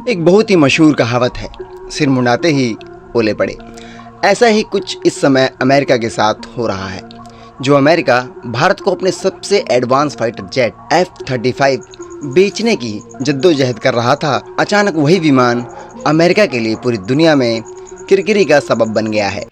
एक बहुत ही मशहूर कहावत है, सिर मुंडाते ही ओले पड़े। ऐसा ही कुछ इस समय अमेरिका के साथ हो रहा है। जो अमेरिका भारत को अपने सबसे एडवांस फाइटर जेट F-35 बेचने की जद्दोजहद कर रहा था, अचानक वही विमान अमेरिका के लिए पूरी दुनिया में किरकिरी का सबब बन गया है।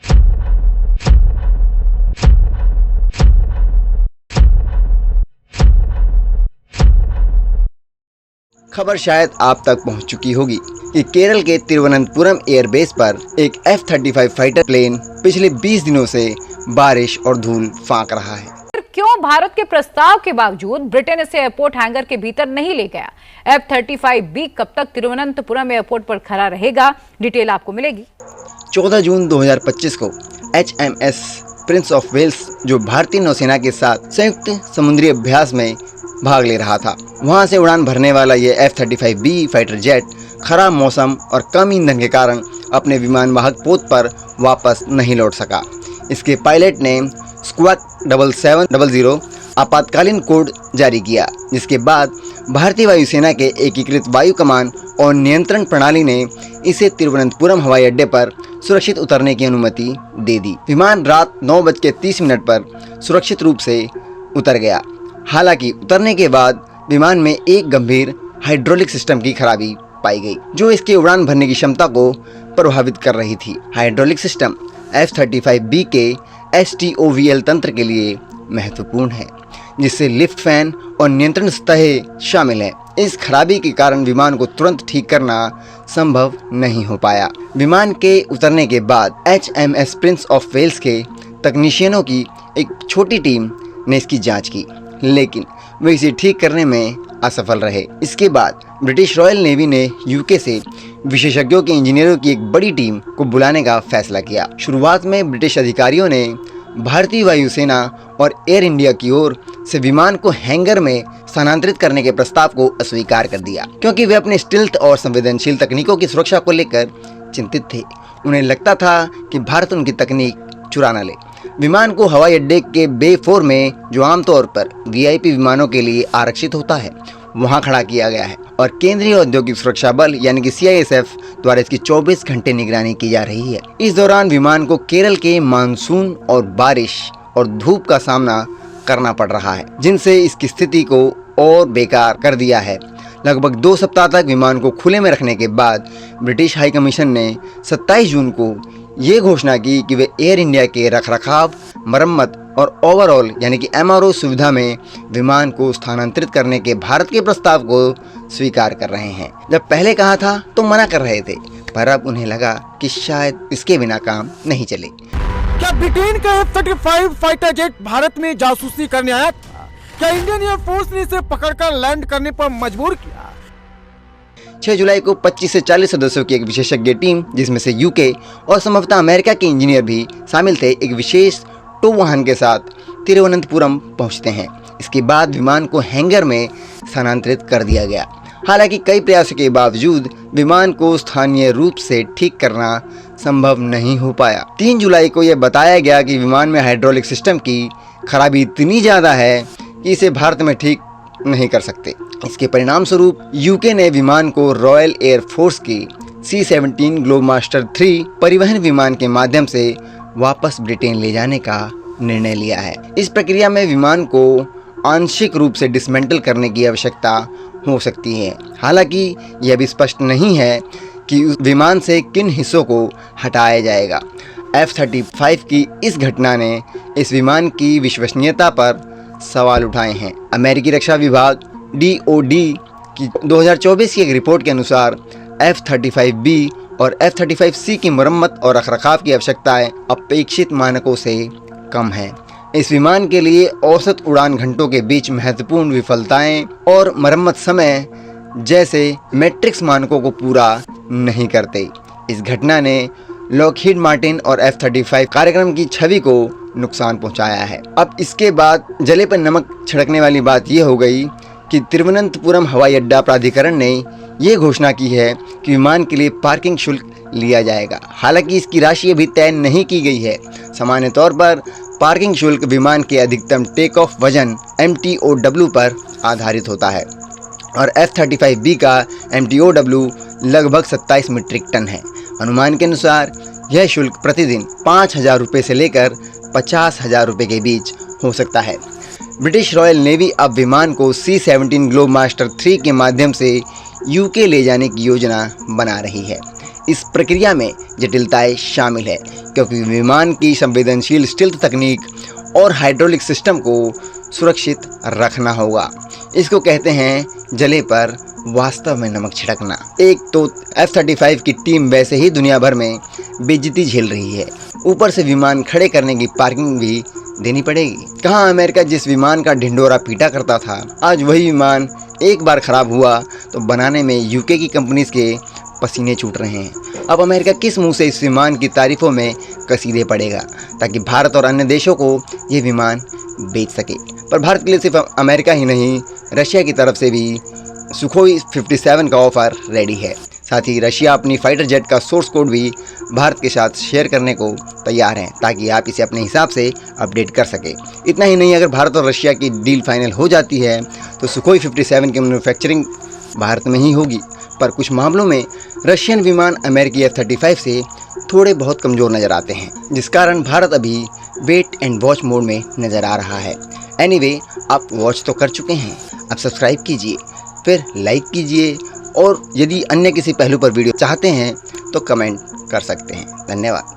खबर शायद आप तक पहुंच चुकी होगी कि केरल के तिरुवनंतपुरम एयरबेस पर एक F-35 फाइटर प्लेन पिछले 20 दिनों से बारिश और धूल फांक रहा है। क्यों भारत के प्रस्ताव के बावजूद ब्रिटेन इसे एयरपोर्ट हैंगर के भीतर नहीं ले गया? F-35B कब तक तिरुवनंतपुरम एयरपोर्ट पर खड़ा रहेगा? डिटेल आपको मिलेगी। 14 जून 2025 को HMS प्रिंस ऑफ वेल्स, जो भारतीय नौसेना के साथ संयुक्त समुद्री अभ्यास में भाग ले रहा था, वहां से उड़ान भरने वाला ये F-35B फाइटर जेट खराब मौसम और कम ईंधन के कारण अपने विमान वाहक पोत पर वापस नहीं लौट सका। इसके पायलट ने स्क्वाड 7700 आपातकालीन कोड जारी किया, जिसके बाद भारतीय वायुसेना के एकीकृत वायु कमान और नियंत्रण प्रणाली ने इसे तिरुवनंतपुरम हवाई अड्डे पर सुरक्षित उतरने की अनुमति दे दी। विमान रात 9:30 पर सुरक्षित रूप से उतर गया। हालांकि उतरने के बाद विमान में एक गंभीर हाइड्रोलिक सिस्टम की खराबी पाई गई, जो इसके उड़ान भरने की क्षमता को प्रभावित कर रही थी। हाइड्रोलिक सिस्टम F-35B के STOVL तंत्र के लिए महत्वपूर्ण है, जिससे लिफ्ट फैन और नियंत्रण सतहें शामिल हैं। इस खराबी के कारण विमान को तुरंत ठीक करना संभव नहीं हो पाया। विमान के उतरने के बाद HMS प्रिंस ऑफ वेल्स के तकनीशियनों की एक छोटी टीम ने इसकी जांच की, लेकिन वे इसे ठीक करने में असफल रहे। इसके बाद ब्रिटिश रॉयल नेवी ने यूके से विशेषज्ञों के इंजीनियरों की एक बड़ी टीम को बुलाने का फैसला किया। शुरुआत में ब्रिटिश अधिकारियों ने भारतीय वायुसेना और एयर इंडिया की ओर से विमान को हैंगर में स्थानांतरित करने के प्रस्ताव को अस्वीकार कर दिया, क्योंकि वे अपने स्टिल्थ और संवेदनशील तकनीकों की सुरक्षा को लेकर चिंतित थे। उन्हें लगता था कि भारत उनकी तकनीक चुरा न ले। विमान को हवाई अड्डे के बे 4 में, जो आमतौर पर VIP विमानों के लिए आरक्षित होता है, वहां खड़ा किया गया है और केंद्रीय औद्योगिक सुरक्षा बल यानी कि CISF द्वारा इसकी 24 घंटे निगरानी की जा रही है। इस दौरान विमान को केरल के मानसून और बारिश और धूप का सामना करना पड़ रहा है, जिनसे इसकी स्थिति को और बेकार कर दिया है। लगभग 2 सप्ताह तक विमान को खुले में रखने के बाद ब्रिटिश हाई कमीशन ने 27 जून को ये घोषणा की कि वे एयर इंडिया के रखरखाव, मरम्मत और ओवरऑल यानी कि MRO सुविधा में विमान को स्थानांतरित करने के भारत के प्रस्ताव को स्वीकार कर रहे हैं। जब पहले कहा था तो मना कर रहे थे, पर अब उन्हें लगा कि शायद इसके बिना काम नहीं चले। क्या ब्रिटेन का F-35 फाइटर जेट भारत में जासूसी करने आया था? क्या इंडियन एयरफोर्स ने इसे पकड़कर लैंड करने पर मजबूर किया? 6 जुलाई को 25 से 40 सदस्यों की एक विशेषज्ञ टीम, जिसमें से यूके और संभवतः अमेरिका के इंजीनियर भी शामिल थे, एक विशेष टो वाहन के साथ तिरुवनंतपुरम पहुंचते हैं। इसके बाद विमान को हैंगर में स्थानांतरित कर दिया गया। हालांकि कई प्रयासों के बावजूद विमान को स्थानीय रूप से ठीक करना संभव नहीं हो पाया। 3 जुलाई को यह बताया गया कि विमान में हाइड्रोलिक सिस्टम की खराबी इतनी ज़्यादा है कि इसे भारत में ठीक नहीं कर सकते। इसके परिणाम स्वरूप यूके ने विमान को रॉयल एयर फोर्स की C-17 ग्लोबमास्टर 3 परिवहन विमान के माध्यम से वापस ब्रिटेन ले जाने का निर्णय लिया है। इस प्रक्रिया में विमान को आंशिक रूप से डिसमेंटल करने की आवश्यकता हो सकती है। हालांकि यह भी स्पष्ट नहीं है कि उस विमान से किन हिस्सों को हटाया जाएगा। F-35 की इस घटना ने इस विमान की विश्वसनीयता पर सवाल उठाए हैं। अमेरिकी रक्षा विभाग DOD की 2024 की एक रिपोर्ट के अनुसार F-35B और F-35C की मरम्मत और रखरखाव की आवश्यकताएं अपेक्षित मानकों से कम हैं। इस विमान के लिए औसत उड़ान घंटों के बीच महत्वपूर्ण विफलताएं और मरम्मत समय जैसे मैट्रिक्स मानकों को पूरा नहीं करते। इस घटना ने लॉकहीड मार्टिन और F-35 कार्यक्रम की छवि को नुकसान पहुंचाया है। अब इसके बाद जले पर नमक छिड़कने वाली बात यह हो गई कि तिरुवनंतपुरम हवाई अड्डा प्राधिकरण ने ये घोषणा की है कि विमान के लिए पार्किंग शुल्क लिया जाएगा। हालांकि इसकी राशि अभी तय नहीं की गई है। सामान्य तौर पर पार्किंग शुल्क विमान के अधिकतम टेक ऑफ वजन MTOW पर आधारित होता है और F-35B का MTOW लगभग 27 मीट्रिक टन है। अनुमान के अनुसार यह शुल्क प्रतिदिन 5,000 रुपये से लेकर 50,000 रुपये के बीच हो सकता है। ब्रिटिश रॉयल नेवी अब विमान को C-17 ग्लोबमास्टर 3 के माध्यम से यूके ले जाने की योजना बना रही है। इस प्रक्रिया में जटिलताएं शामिल है क्योंकि विमान की संवेदनशील स्टील्थ तकनीक और हाइड्रोलिक सिस्टम को सुरक्षित रखना होगा। इसको कहते हैं जले पर वास्तव में नमक छिड़कना। एक तो F-35 की टीम वैसे ही दुनिया भर में बेइज्जती झेल रही है, ऊपर से विमान खड़े करने की पार्किंग भी देनी पड़ेगी। कहाँ अमेरिका जिस विमान का ढिंढोरा पीटा करता था, आज वही विमान एक बार खराब हुआ तो बनाने में यूके की कंपनीज के पसीने छूट रहे हैं। अब अमेरिका किस मुंह से इस विमान की तारीफों में कसीदे पड़ेगा ताकि भारत और अन्य देशों को ये विमान बेच सके। पर भारत के लिए सिर्फ अमेरिका ही नहीं, रशिया की तरफ से भी सुखोई 57 का ऑफर रेडी है। साथ ही रशिया अपनी फाइटर जेट का सोर्स कोड भी भारत के साथ शेयर करने को तैयार है ताकि आप इसे अपने हिसाब से अपडेट कर सके। इतना ही नहीं, अगर भारत और रशिया की डील फाइनल हो जाती है तो सुखोई 57 की मैन्युफैक्चरिंग भारत में ही होगी। पर कुछ मामलों में रशियन विमान अमेरिकी F-35 से थोड़े बहुत कमज़ोर नज़र आते हैं, जिस कारण भारत अभी वेट एंड वॉच मोड में नज़र आ रहा है। एनीवे, आप वॉच तो कर चुके हैं, अब सब्सक्राइब कीजिए, फिर लाइक कीजिए और यदि अन्य किसी पहलू पर वीडियो चाहते हैं तो कमेंट कर सकते हैं। धन्यवाद।